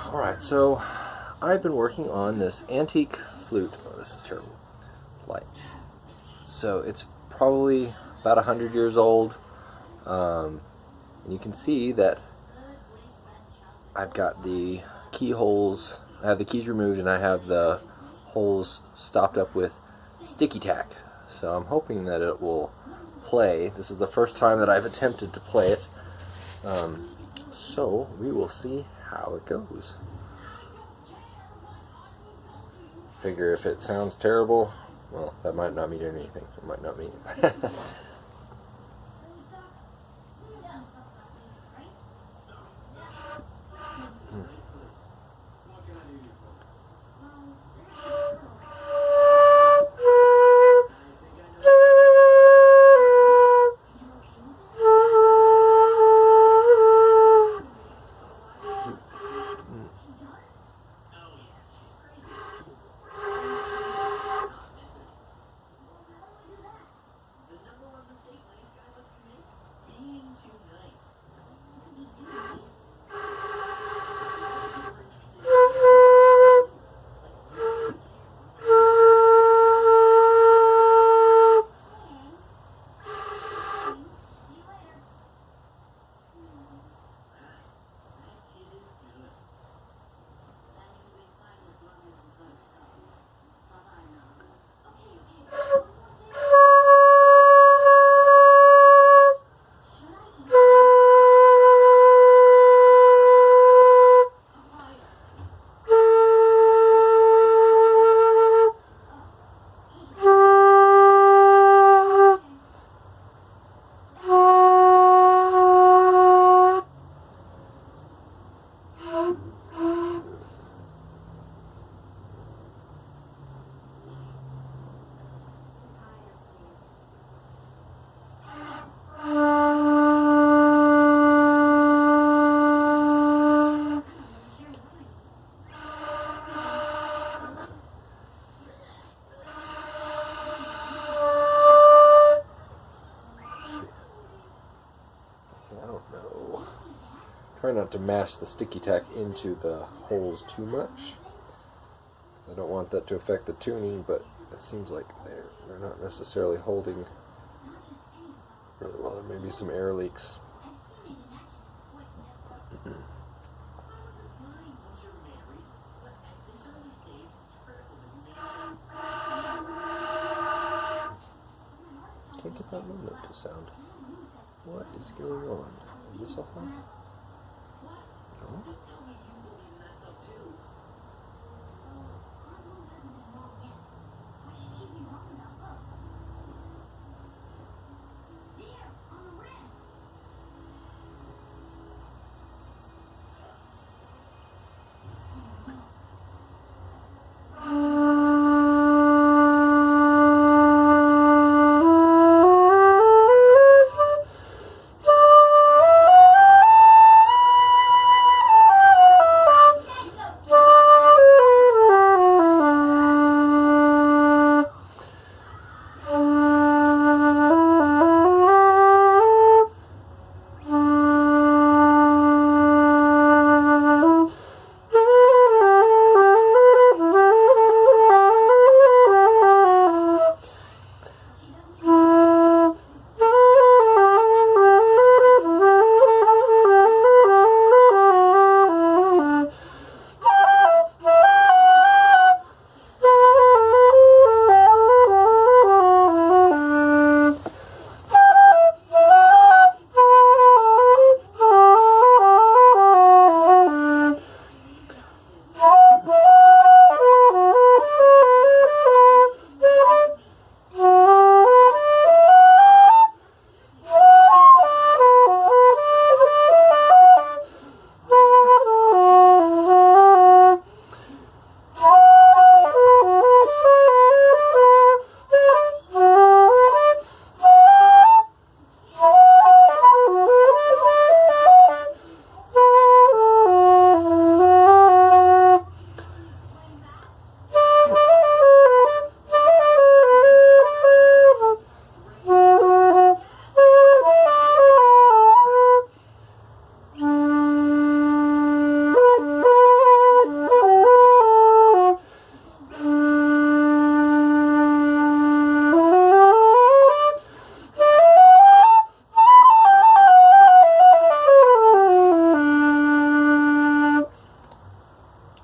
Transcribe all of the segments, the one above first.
Alright, so I've been working on this antique flute. Oh, this is terrible. Light. So it's probably about 100 years old. And you can see that I've got the keyholes, I have the keys removed, and I have the holes stopped up with sticky tack. So I'm hoping that it will play. This is the first time that I've attempted to play it. So we will see how it goes. Figure if it sounds terrible, well, that might not mean anything. It might not mean it. Try not to mash the sticky tack into the holes too much. I don't want that to affect the tuning, but it seems like they're not necessarily holding really well. There may be some air leaks. Can't get that low note to sound. What is going on? Is this a hole? No?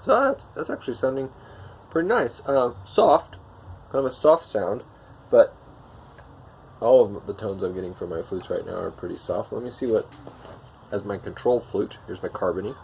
So that's actually sounding pretty nice. Soft, kind of a soft sound, but all of the tones I'm getting from my flutes right now are pretty soft. Let me see what, as my control flute, here's my carbony.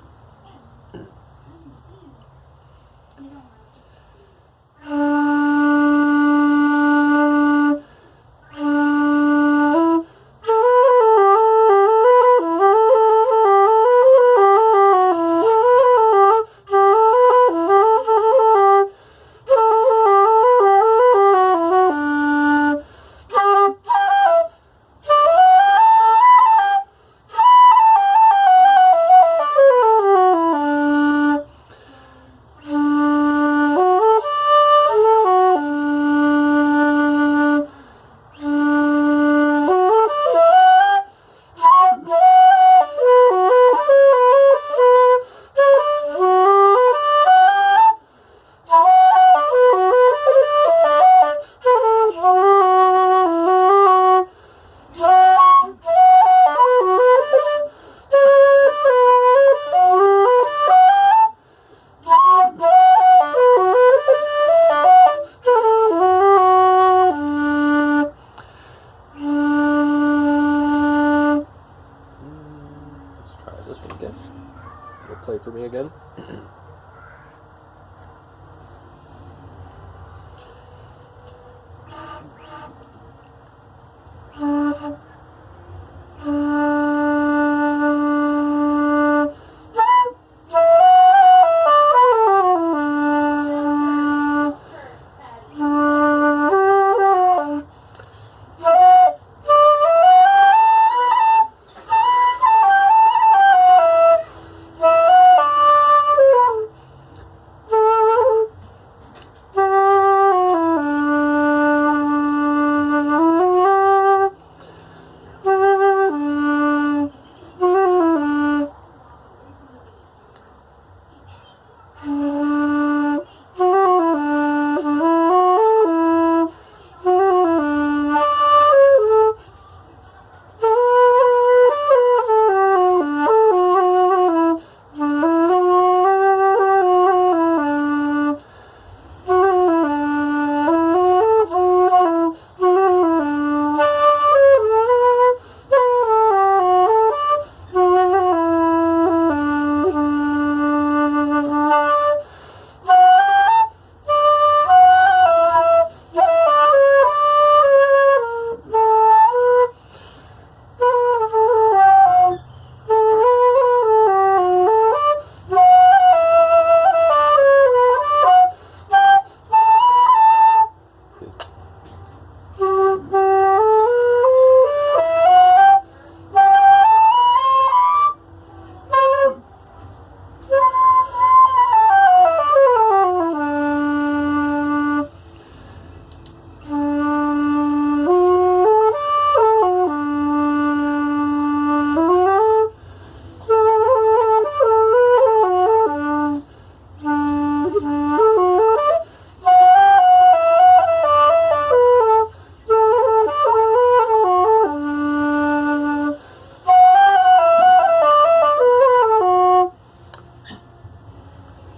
Play for me again.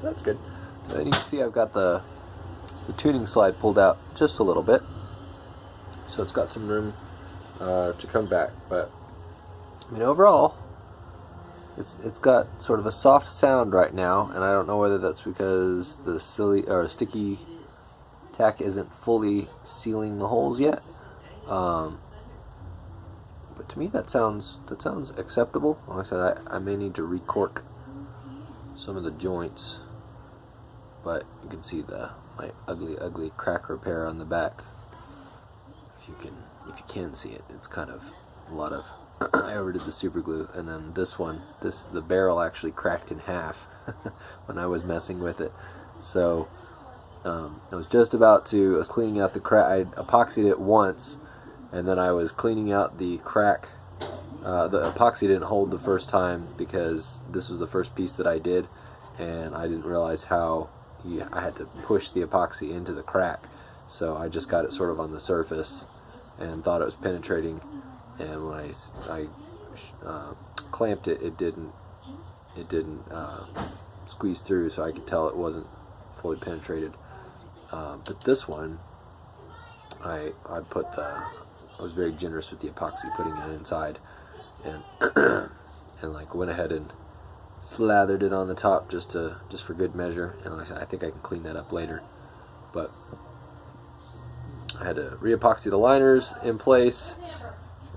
That's good. And you can see I've got the tuning slide pulled out just a little bit, so it's got some room to come back. But I mean, overall, it's got sort of a soft sound right now, and I don't know whether that's because the sticky tack isn't fully sealing the holes yet. But to me, that sounds acceptable. Like I said, I may need to recork some of the joints, but you can see my ugly crack repair on the back. If you can see it, it's kind of a lot of. I overdid the super glue, and then the barrel actually cracked in half when I was messing with it. So I was cleaning out the crack. I epoxied it once, and then I was cleaning out the crack. The epoxy didn't hold the first time because this was the first piece that I did, and I didn't realize how I had to push the epoxy into the crack. So I just got it sort of on the surface and thought it was penetrating, and when I clamped it, it didn't squeezed through, so I could tell it wasn't fully penetrated. But this one, I was very generous with the epoxy, putting it inside, and and like went ahead and slathered it on the top just for good measure. And like I think I can clean that up later, but I had to re-epoxy the liners in place,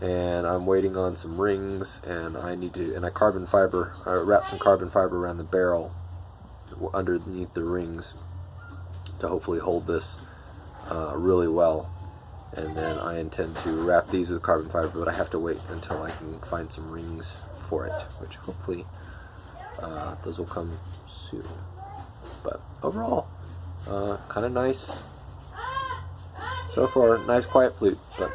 and I'm waiting on some rings, and I wrap some carbon fiber around the barrel underneath the rings to hopefully hold this really well. And then I intend to wrap these with carbon fiber, but I have to wait until I can find some rings for it, which hopefully those will come soon. But overall, kind of nice so far. Nice quiet flute, but